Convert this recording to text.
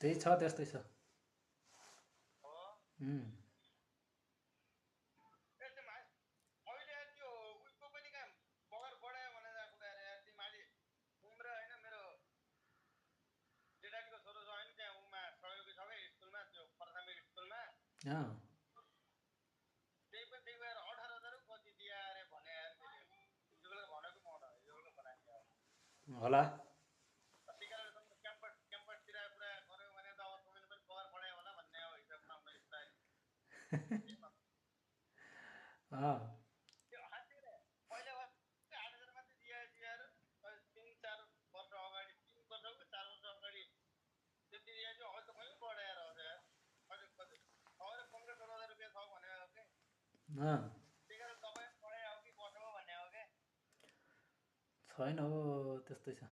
त्यही छ त्यस्तै छ। हो उम्, ए त्यो मैले यार त्यो उइसको पनि कहाँ पगार बढायो भनेर कुरा अरे यार त्यो माथि उम्र होइन मेरो जेठानीको छोरो छ होइन त्यहाँ उमा सहयोगी छ क्या स्कुलमा त्यो प्राथमिक स्कुलमा अँ, त्यही पनि त्यही भएर 18,000 कति दिए अरे भने यार त्यसले त्यो बेला भनेको म हिजो बेलुका बनाएको यार होला। सिकाइसम्म क्याम्पसतिर पुरा गऱ्यो भने त अब तपाईँले पनि पगार बढायो होला भन्ने अब हिसाबमा मैले प्रायः अँ, त्यो हात्ती नै पहिला 8,000 मात्रै दिएर 3-4 वर्ष अगाडि 3 वर्षको 4 वर्ष अगाडि त्यति दिए थियो अहिले त कहिले बढाएर हो यार अहिले कति अहिले 15-16,000 रुपियाँ छ भने हो कि अँ, त्यही कारण तपाईँ बढाइ हो कि बढ्नु हो भन्ने हो कि छैन हो त्यस्तै छ।